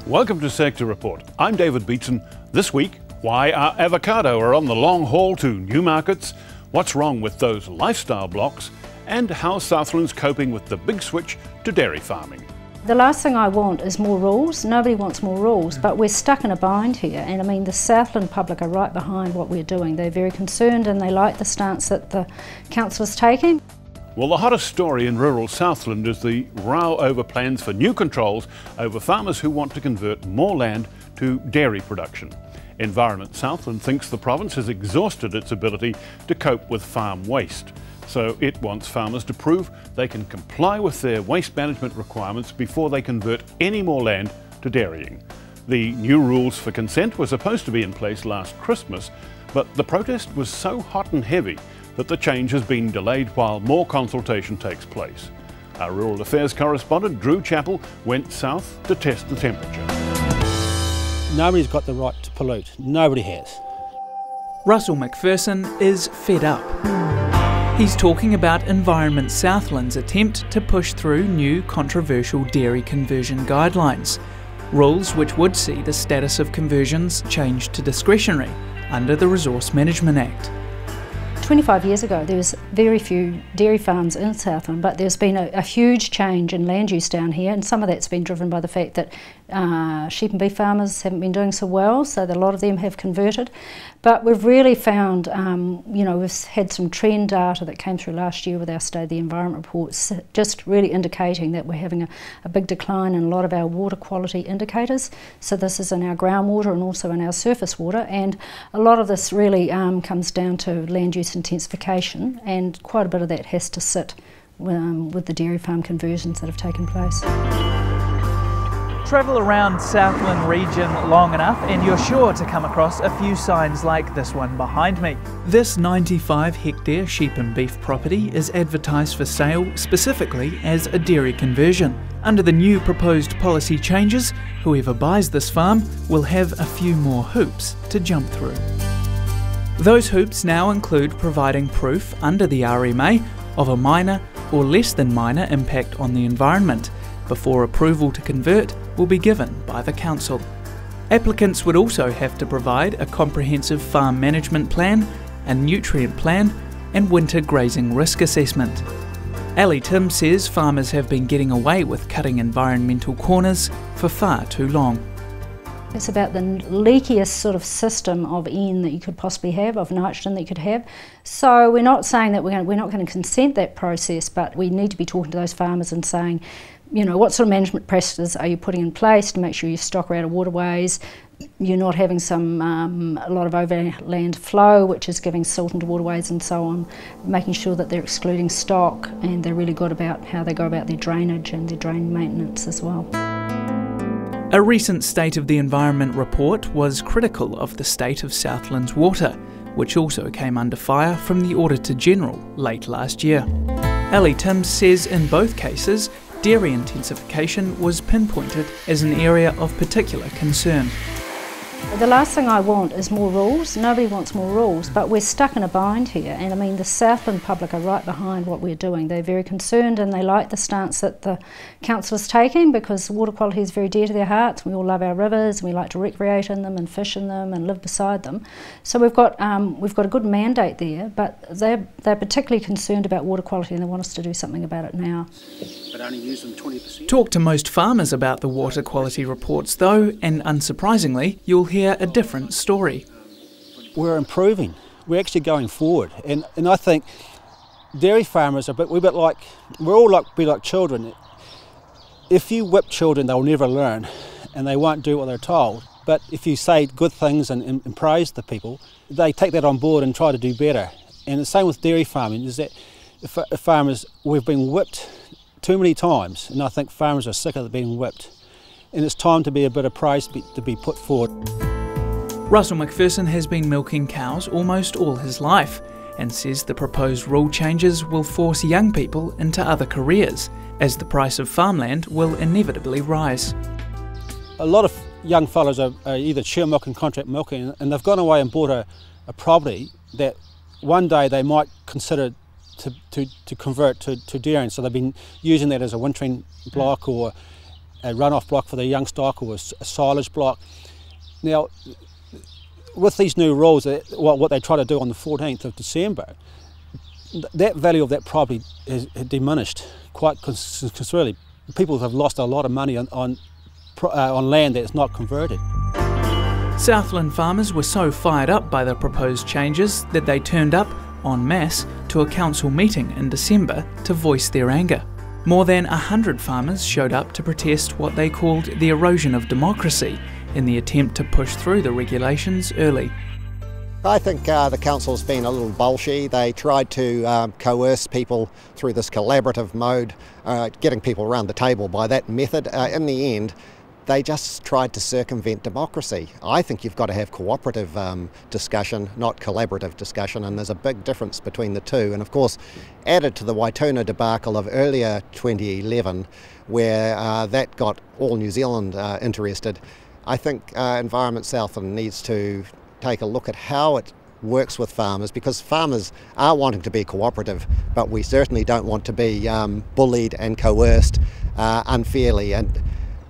Welcome to Sector Report. I'm David Beatson. This week, why our avocado are on the long haul to new markets, what's wrong with those lifestyle blocks, and how Southland's coping with the big switch to dairy farming. The last thing I want is more rules. Nobody wants more rules, but we're stuck in a bind here. And I mean, the Southland public are right behind what we're doing. They're very concerned and they like the stance that the council is taking. Well, the hottest story in rural Southland is the row over plans for new controls over farmers who want to convert more land to dairy production. Environment Southland thinks the province has exhausted its ability to cope with farm waste. So it wants farmers to prove they can comply with their waste management requirements before they convert any more land to dairying. The new rules for consent were supposed to be in place last Christmas, but the protest was so hot and heavy that the change has been delayed while more consultation takes place. Our Rural Affairs correspondent Drew Chappell went south to test the temperature. Nobody's got the right to pollute. Nobody has. Russell McPherson is fed up. He's talking about Environment Southland's attempt to push through new controversial dairy conversion guidelines, rules which would see the status of conversions changed to discretionary under the Resource Management Act. 25 years ago there was very few dairy farms in Southland, but there's been a huge change in land use down here, and some of that's been driven by the fact that sheep and beef farmers haven't been doing so well, so that a lot of them have converted. But we've really found, we've had some trend data that came through last year with our State of the Environment reports, just really indicating that we're having a big decline in a lot of our water quality indicators. So this is in our groundwater and also in our surface water, and a lot of this really comes down to land use intensification, and quite a bit of that has to sit with the dairy farm conversions that have taken place. Travel around Southland region long enough and you're sure to come across a few signs like this one behind me. This 95-hectare sheep and beef property is advertised for sale specifically as a dairy conversion. Under the new proposed policy changes, whoever buys this farm will have a few more hoops to jump through. Those hoops now include providing proof under the RMA of a minor or less than minor impact on the environment before approval to convert will be given by the council. Applicants would also have to provide a comprehensive farm management plan, a nutrient plan and winter grazing risk assessment. Ali Tim says farmers have been getting away with cutting environmental corners for far too long. It's about the leakiest sort of system of N that you could possibly have, of nitrogen that you could have. So we're not saying that we're not going to consent that process, but we need to be talking to those farmers and saying, what sort of management practices are you putting in place to make sure you stock out of waterways, you're not having a lot of overland flow which is giving silt into waterways and so on, making sure that they're excluding stock, and they're really good about how they go about their drainage and their drain maintenance as well. A recent State of the Environment report was critical of the state of Southland's water, which also came under fire from the Auditor-General late last year. Ali Tim says in both cases, dairy intensification was pinpointed as an area of particular concern. The last thing I want is more rules. Nobody wants more rules, but we're stuck in a bind here. And I mean, the Southland public are right behind what we're doing. They're very concerned and they like the stance that the council is taking, because water quality is very dear to their hearts. We all love our rivers and we like to recreate in them and fish in them and live beside them. So we've got a good mandate there, but they're particularly concerned about water quality and they want us to do something about it now. But only use them 20%. Talk to most farmers about the water quality reports though, and unsurprisingly, you'll hear a different story. We're improving. We're actually going forward, and I think dairy farmers we're all like children. If you whip children, they'll never learn, and they won't do what they're told. But if you say good things and praise the people, they take that on board and try to do better. And the same with dairy farming is that we've been whipped too many times, and I think farmers are sick of being whipped. And it's time to be a bit of praise to be put forward. Russell McPherson has been milking cows almost all his life and says the proposed rule changes will force young people into other careers, as the price of farmland will inevitably rise. A lot of young fellows are either sheer milking, contract milking, and they've gone away and bought a property that one day they might consider to convert to dairying. So they've been using that as a wintering block or runoff block for the young stock or a silage block. Now, with these new rules, what they try to do on the 14th of December, that value of that property has diminished quite considerably. People have lost a lot of money on land that's not converted. Southland farmers were so fired up by the proposed changes that they turned up en masse to a council meeting in December to voice their anger. More than 100 farmers showed up to protest what they called the erosion of democracy in the attempt to push through the regulations early. I think the council's been a little bolshy. They tried to coerce people through this collaborative mode, getting people around the table by that method. In the end, they just tried to circumvent democracy. I think you've got to have cooperative discussion, not collaborative discussion, and there's a big difference between the two. And of course, added to the Waitona debacle of earlier 2011, where that got all New Zealand interested, I think Environment Southland needs to take a look at how it works with farmers, because farmers are wanting to be cooperative, but we certainly don't want to be bullied and coerced unfairly. And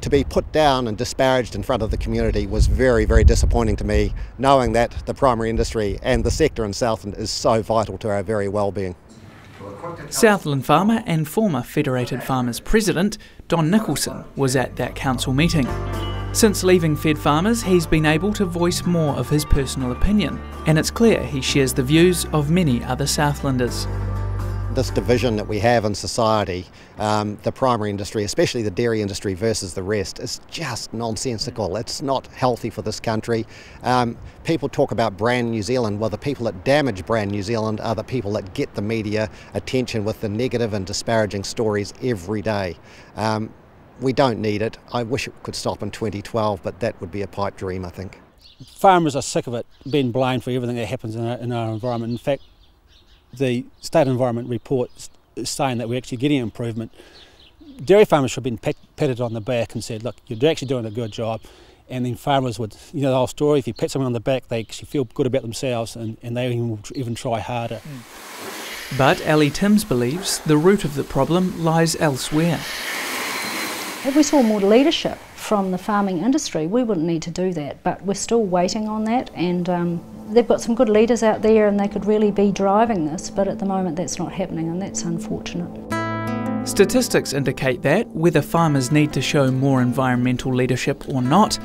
to be put down and disparaged in front of the community was very, very disappointing to me, knowing that the primary industry and the sector in Southland is so vital to our very well-being. Southland farmer and former Federated Farmers President Don Nicholson was at that council meeting. Since leaving Fed Farmers, he's been able to voice more of his personal opinion, and it's clear he shares the views of many other Southlanders. This division that we have in society, the primary industry, especially the dairy industry versus the rest, is just nonsensical. It's not healthy for this country. People talk about brand New Zealand. Well, the people that damage brand New Zealand are the people that get the media attention with the negative and disparaging stories every day. We don't need it. I wish it could stop in 2012, but that would be a pipe dream, I think. Farmers are sick of it being blamed for everything that happens in our environment. In fact, the State Environment Report is saying that we're actually getting improvement. Dairy farmers should have been patted on the back and said, look, you're actually doing a good job. And then farmers would, you know the whole story, if you pat someone on the back, they actually feel good about themselves and they even try harder. But Ali Timms believes the root of the problem lies elsewhere. If we saw more leadership from the farming industry, we wouldn't need to do that, but we're still waiting on that, and they've got some good leaders out there and they could really be driving this, but at the moment that's not happening, and that's unfortunate. Statistics indicate that, whether farmers need to show more environmental leadership or not,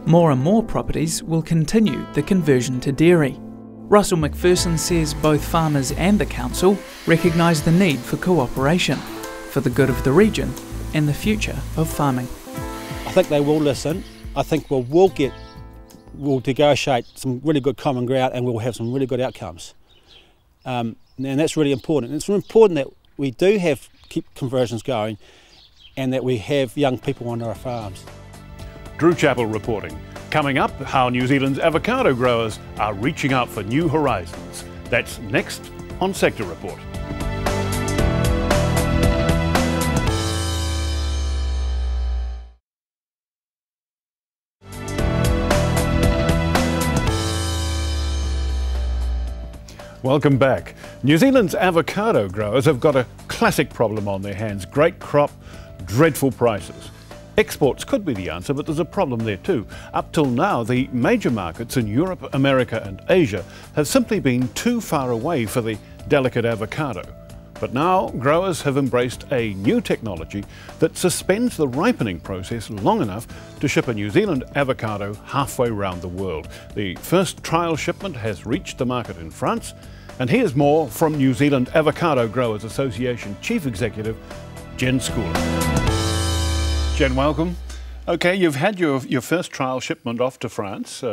more and more properties will continue the conversion to dairy. Russell McPherson says both farmers and the council recognise the need for cooperation, for the good of the region and the future of farming. I think they will listen. I think we'll negotiate some really good common ground and we'll have some really good outcomes. And that's really important. It's important that we do keep conversions going and that we have young people on our farms. Drew Chappell reporting. Coming up, how New Zealand's avocado growers are reaching out for new horizons. That's next on Sector Report. Welcome back. New Zealand's avocado growers have got a classic problem on their hands. Great crop, dreadful prices. Exports could be the answer, but there's a problem there too. Up till now, the major markets in Europe, America and Asia have simply been too far away for the delicate avocado. But now growers have embraced a new technology that suspends the ripening process long enough to ship a New Zealand avocado halfway around the world. The first trial shipment has reached the market in France, and here's more from New Zealand Avocado Growers Association Chief Executive Jen Schooler. Jen, welcome. Okay, you've had your first trial shipment off to France,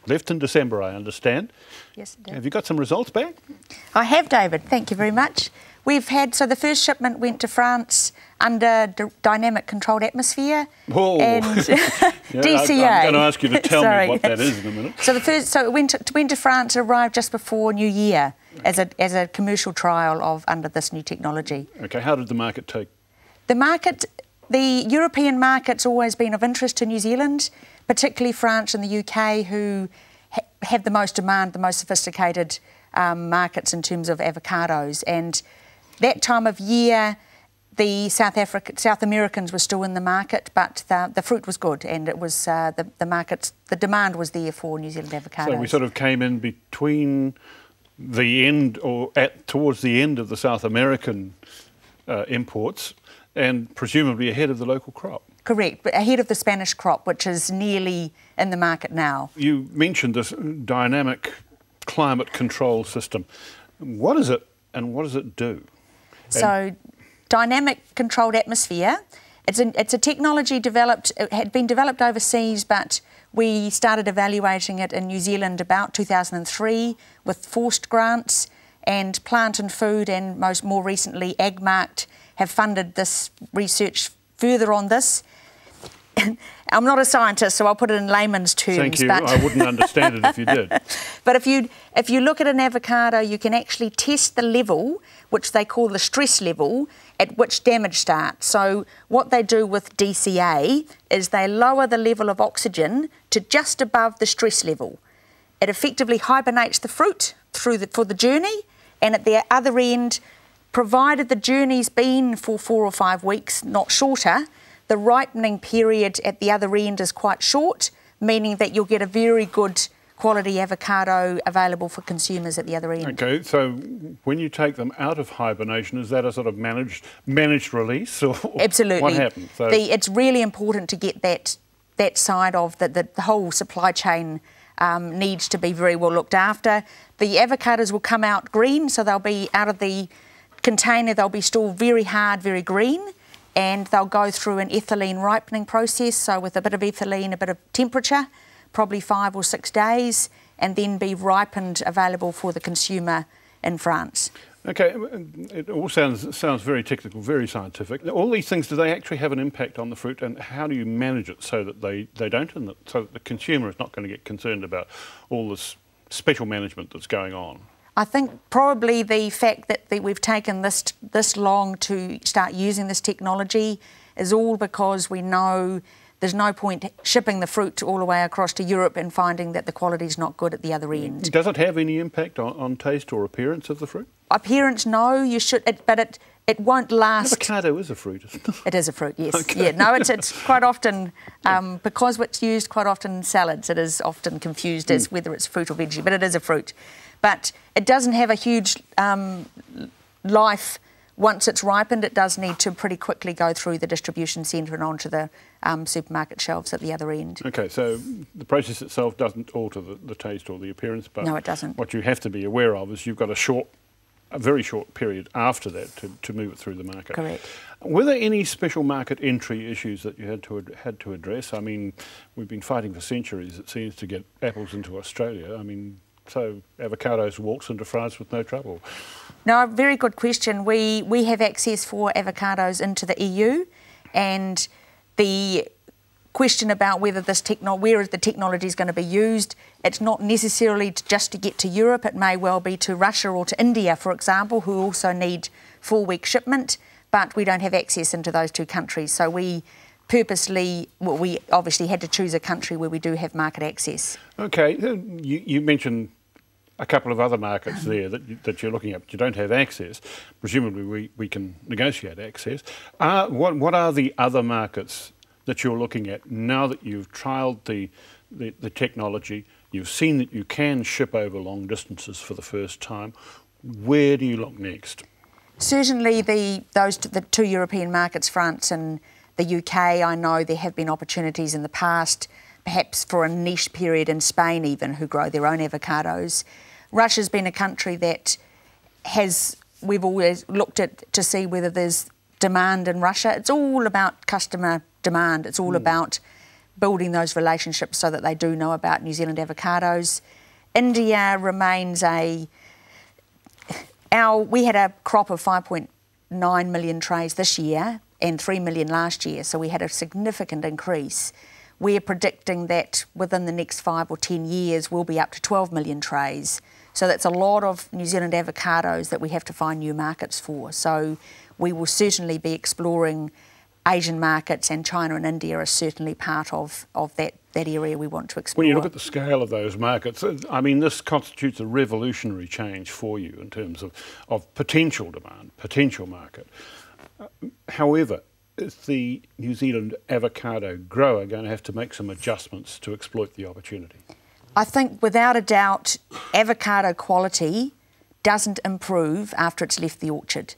left in December, I understand. Yes, I did. Have you got some results back? I have, David. Thank you very much. We've had, so the first shipment went to France under dynamic controlled atmosphere and DCA. I'm going to ask you to tell me what that is in a minute. So it went to France, arrived just before New Year as a commercial trial under this new technology. Okay, how did the market take? The European market's always been of interest to New Zealand, particularly France and the UK, who have the most demand, the most sophisticated markets in terms of avocados. And that time of year, the South Americans were still in the market, but the fruit was good, and it was the demand was there for New Zealand avocados. So we sort of came in between the end, or towards the end of the South American imports, and presumably ahead of the local crop. Correct, but ahead of the Spanish crop, which is nearly in the market now. You mentioned this dynamic climate control system. What is it, and what does it do? So, dynamic controlled atmosphere. It's a technology developed. It had been developed overseas, but we started evaluating it in New Zealand about 2003 with forced grants, and Plant and Food and more recently AgMarkt have funded this research further on this. I'm not a scientist, so I'll put it in layman's terms. Thank you. I wouldn't understand it if you did. But if you look at an avocado, you can actually test the level, which they call the stress level, at which damage starts. So what they do with DCA is they lower the level of oxygen to just above the stress level. It effectively hibernates the fruit for the journey, and at the other end, provided the journey's been for 4 or 5 weeks, not shorter, the ripening period at the other end is quite short, meaning that you'll get a very good quality avocado available for consumers at the other end. Okay, so when you take them out of hibernation, is that a sort of managed release, or absolutely what happens? So it's really important to get that side of the whole supply chain needs to be very well looked after. The avocados will come out green, so they'll be out of the container, they'll be still very hard, very green, and they'll go through an ethylene ripening process, so with a bit of ethylene, a bit of temperature, probably 5 or 6 days, and then be ripened, available for the consumer in France. Okay, it all sounds very technical, very scientific. All these things, do they actually have an impact on the fruit, and how do you manage it so that they don't, and so that the consumer is not going to get concerned about all this special management that's going on? I think probably the fact that we've taken this long to start using this technology is all because we know there's no point shipping the fruit all the way across to Europe and finding that the quality's not good at the other end. Does it have any impact on taste or appearance of the fruit? Appearance, no. You should, but it won't last. Avocado is a fruit, isn't it? It is a fruit, yes. Okay. Yeah, no, it's quite often, because it's used quite often in salads, it is often confused as whether it's fruit or veggie, but it is a fruit. But it doesn't have a huge life. Once it's ripened, it does need to pretty quickly go through the distribution centre and onto the supermarket shelves at the other end. Okay, so the process itself doesn't alter the taste or the appearance, but no, it doesn't. What you have to be aware of is you've got a very short period after that to move it through the market. Correct. Were there any special market entry issues that you had to address? I mean, we've been fighting for centuries, it seems, to get apples into Australia. I mean, so avocados walks into France with no trouble. No, very good question. We have access for avocados into the EU, and the question about whether where the technology is going to be used, it's not necessarily just to get to Europe. It may well be to Russia or to India, for example, who also need 4-week shipment, but we don't have access into those 2 countries. So we purposely, we obviously had to choose a country where we do have market access. Okay, you mentioned a couple of other markets there that you're looking at, but you don't have access. Presumably we can negotiate access. What are the other markets that you're looking at now that you've trialled the technology, you've seen that you can ship over long distances for the first time? Where do you look next? Certainly the 2 European markets, France and the UK, I know there have been opportunities in the past, perhaps for a niche period in Spain even, who grow their own avocados. Russia's been a country that we've always looked at to see whether there's demand in Russia. It's all about customer demand. It's all about building those relationships so that they do know about New Zealand avocados. India remains we had a crop of 5.9 million trays this year and 3 million last year, so we had a significant increase. We're predicting that within the next 5 or 10 years we'll be up to 12 million trays. So that's a lot of New Zealand avocados that we have to find new markets for. So we will certainly be exploring Asian markets, and China and India are certainly part of that area we want to explore. When you look at the scale of those markets, I mean, this constitutes a revolutionary change for you in terms of potential demand, potential market. However, is the New Zealand avocado grower going to have to make some adjustments to exploit the opportunity? I think without a doubt, avocado quality doesn't improve after it's left the orchard.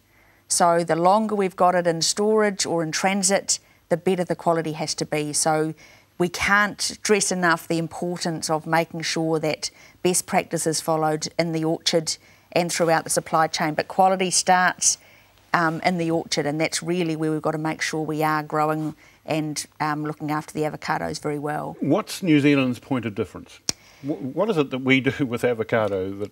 So the longer we've got it in storage or in transit, the better the quality has to be. So we can't stress enough the importance of making sure that best practice is followed in the orchard and throughout the supply chain. But quality starts in the orchard, and that's really where we've got to make sure we are growing and looking after the avocados very well. What's New Zealand's point of difference? What is it that we do with avocado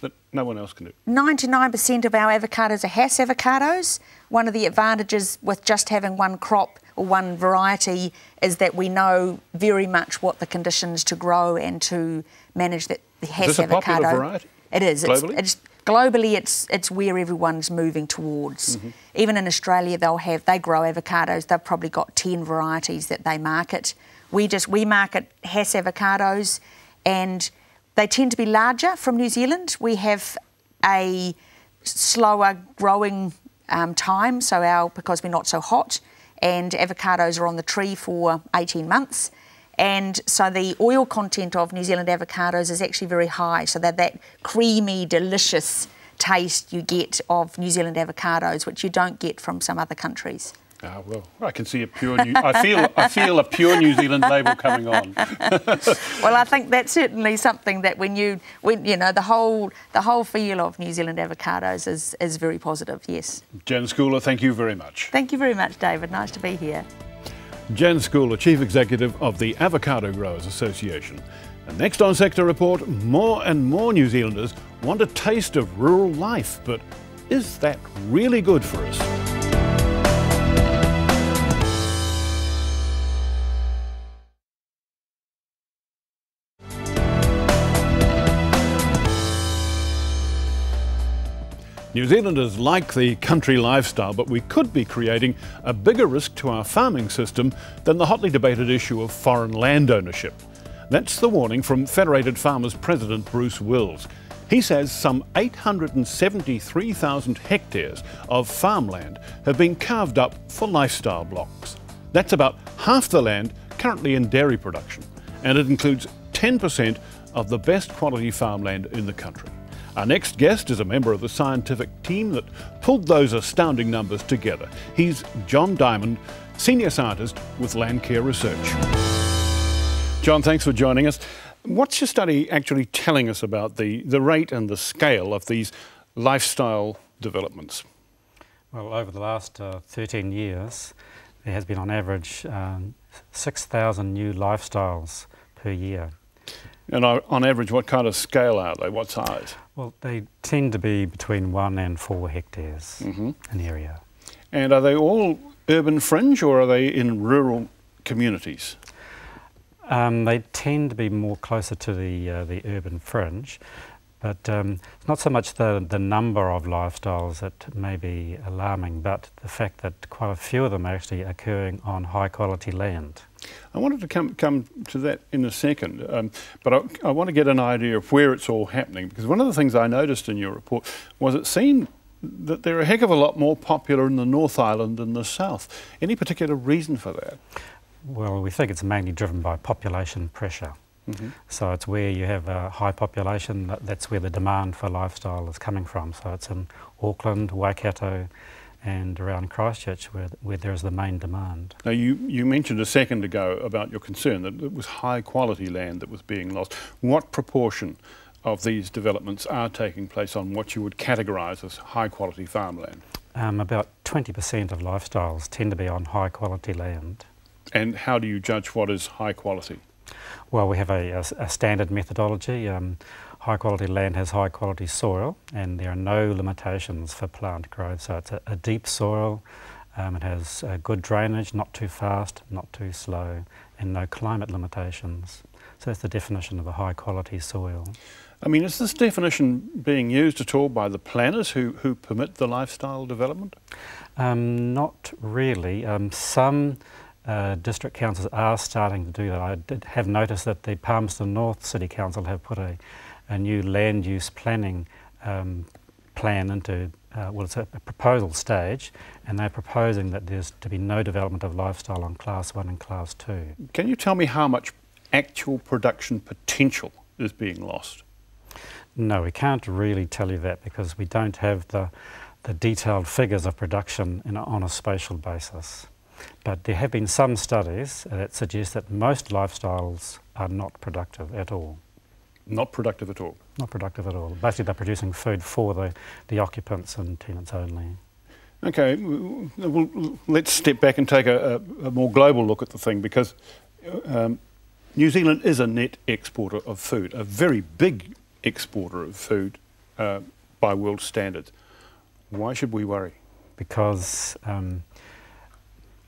that no one else can do? 99% of our avocados are Hass avocados. One of the advantages with just having one crop or one variety is that we know very much what the conditions to grow and to manage the Hass avocado. Is this a popular variety? It is. Globally? Globally, it's where everyone's moving towards. Even in Australia, they grow avocados. They've probably got 10 varieties that they market. We market Hass avocados, and they tend to be larger from New Zealand. We have a slower growing time, because we're not so hot, and avocados are on the tree for 18 months. And so the oil content of New Zealand avocados is actually very high, so that creamy, delicious taste you get of New Zealand avocados, which you don't get from some other countries. Ah, well, I can see I feel a pure New Zealand label coming on. Well, I think that's certainly something that when you know the whole feel of New Zealand avocados is very positive. Yes. Jen Schooler, thank you very much. Thank you very much, David. Nice to be here. Jen Schooler, Chief Executive of the Avocado Growers Association. And next on Sector Report, more and more New Zealanders want a taste of rural life, but is that really good for us? New Zealanders like the country lifestyle, but we could be creating a bigger risk to our farming system than the hotly debated issue of foreign land ownership. That's the warning from Federated Farmers President Bruce Wills. He says some 873,000 hectares of farmland have been carved up for lifestyle blocks. That's about half the land currently in dairy production, and it includes 10% of the best quality farmland in the country. Our next guest is a member of the scientific team that pulled those astounding numbers together. He's John Diamond, Senior Scientist with Landcare Research. John, thanks for joining us. What's your study actually telling us about the rate and the scale of these lifestyle developments? Well, over the last 13 years, there has been on average 6,000 new lifestyles per year. And on average, what kind of scale are they? What size? Well, they tend to be between 1 and 4 hectares in area. And are they all urban fringe, or are they in rural communities? They tend to be more closer to the urban fringe, but it's not so much the number of lifestyles that may be alarming, but the fact that quite a few of them are actually occurring on high quality land. I wanted to come to that in a second, but I want to get an idea of where it's all happening, because one of the things I noticed in your report was it seemed that they're a heck of a lot more popular in the North Island than the South. Any particular reason for that? Well, we think it's mainly driven by population pressure. So it's where you have a high population, that's where the demand for lifestyle is coming from. So it's in Auckland, Waikato and around Christchurch where there's the main demand. Now you mentioned a second ago about your concern that it was high quality land that was being lost. What proportion of these developments are taking place on what you would categorise as high quality farmland? About 20% of lifestyles tend to be on high quality land. And how do you judge what is high quality? Well, we have a standard methodology. High quality land has high quality soil, and there are no limitations for plant growth. So it's a deep soil, it has good drainage, not too fast, not too slow, and no climate limitations. So that's the definition of a high quality soil. I mean, is this definition being used at all by the planners who permit the lifestyle development? Not really. Some district councils are starting to do that. I have noticed that the Palmerston North City Council have put a new land use planning plan into well, it's a proposal stage, and they're proposing that there's to be no development of lifestyle on Class 1 and Class 2. Can you tell me how much actual production potential is being lost? No, we can't really tell you that because we don't have the detailed figures of production on a spatial basis. But there have been some studies that suggest that most lifestyles are not productive at all. Not productive at all? Not productive at all. Basically, they're producing food for the occupants and tenants only. Okay, well, let's step back and take a more global look at the thing, because New Zealand is a net exporter of food, a very big exporter of food by world standards. Why should we worry? Because a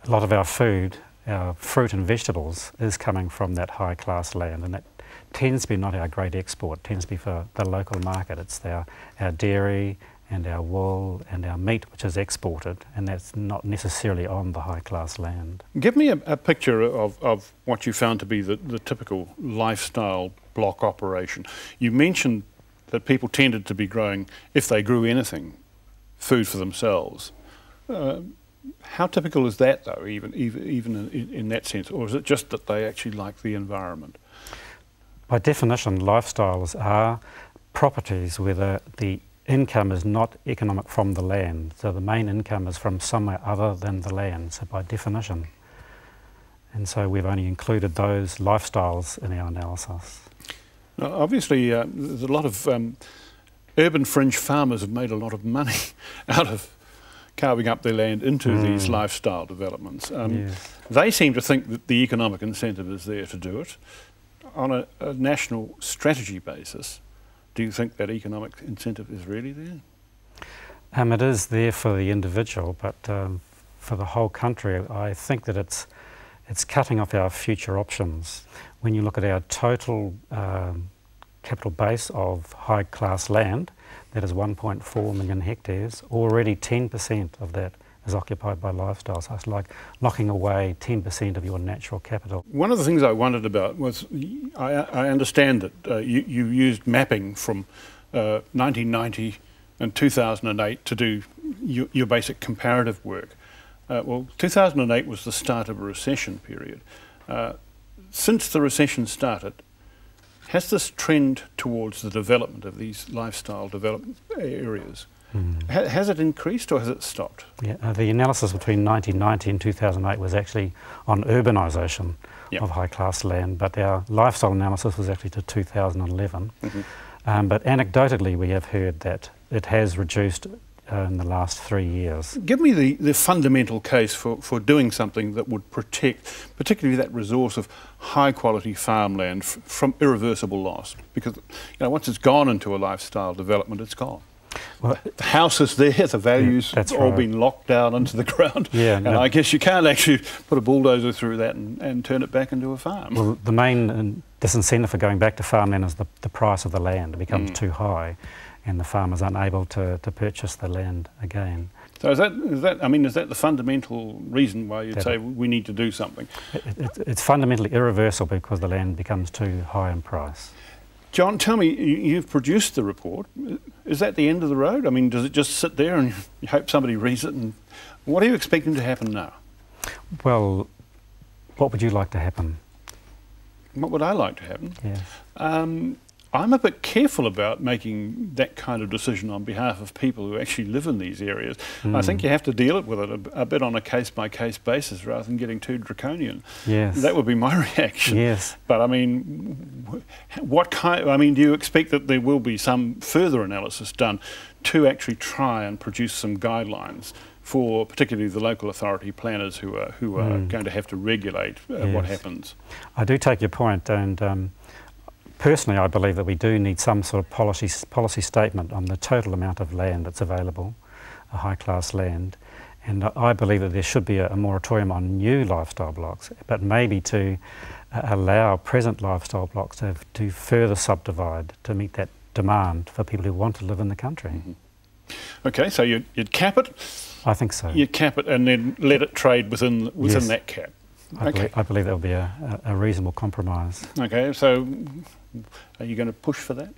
lot of our food, our fruit and vegetables, is coming from that high class land, and that tends to be not our great export, tends to be for the local market. It's our dairy and our wool and our meat which is exported, and that's not necessarily on the high class land. Give me a picture of what you found to be the typical lifestyle block operation. You mentioned that people tended to be growing, if they grew anything, food for themselves. How typical is that, though, even in that sense, or is it just that they actually like the environment? By definition, lifestyles are properties where the income is not economic from the land, so the main income is from somewhere other than the land, so by definition. And so we've only included those lifestyles in our analysis. Now, obviously, there's a lot of urban fringe farmers have made a lot of money out of carving up their land into these lifestyle developments. Yes. They seem to think that the economic incentive is there to do it. On a national strategy basis, do you think that economic incentive is really there? It is there for the individual, but for the whole country, I think that it's cutting off our future options. When you look at our total capital base of high-class land, that is 1.4 million hectares, already 10% of that is occupied by lifestyle. So it's like locking away 10% of your natural capital. One of the things I wondered about was, I understand that you used mapping from 1990 and 2008 to do your basic comparative work. Well, 2008 was the start of a recession period. Since the recession started, has this trend towards the development of these lifestyle development areas, has it increased or has it stopped? Yeah, the analysis between 1990 and 2008 was actually on urbanisation of high-class land, but our lifestyle analysis was actually to 2011. But anecdotally, we have heard that it has reduced in the last 3 years. Give me the fundamental case for doing something that would protect, particularly that resource of high-quality farmland from irreversible loss. Because once it's gone into a lifestyle development, it's gone. Well, the house is there, the values all been locked down into the ground, and I guess you can't actually put a bulldozer through that and turn it back into a farm. Well, the main disincentive for going back to farmland is the price of the land. It becomes too high, and the farmer's unable to purchase the land again. So is that the fundamental reason why you'd say we need to do something? It's fundamentally irreversible because the land becomes too high in price. John, tell me, you've produced the report. Is that the end of the road? I mean, does it just sit there and you hope somebody reads it? And what are you expecting to happen now? Well, what would you like to happen? What would I like to happen? Yes. I'm a bit careful about making that kind of decision on behalf of people who actually live in these areas. I think you have to deal with it a bit on a case-by-case basis rather than getting too draconian. Yes. That would be my reaction. Yes. But I mean, do you expect that there will be some further analysis done to actually try and produce some guidelines for particularly the local authority planners who are going to have to regulate what happens? I do take your point, and personally, I believe that we do need some sort of policy statement on the total amount of land that's available, a high-class land, and I believe that there should be a moratorium on new lifestyle blocks, but maybe to allow present lifestyle blocks to further subdivide to meet that demand for people who want to live in the country. Okay, so you'd cap it? I think so. You'd cap it and then let it trade within that cap? I believe that would be a reasonable compromise. Okay, so are you going to push for that?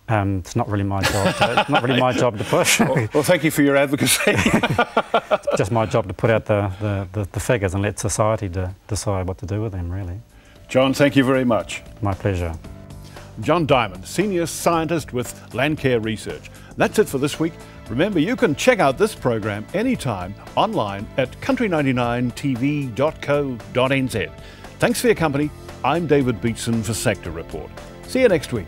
It's not really my job. It's not really my job to push. Well, thank you for your advocacy. It's just my job to put out the figures and let society decide what to do with them, really. John, thank you very much. My pleasure. John Diamond, Senior Scientist with Landcare Research. That's it for this week. Remember, you can check out this program anytime online at country99tv.co.nz. Thanks for your company. I'm David Beatson for Sector Report. See you next week.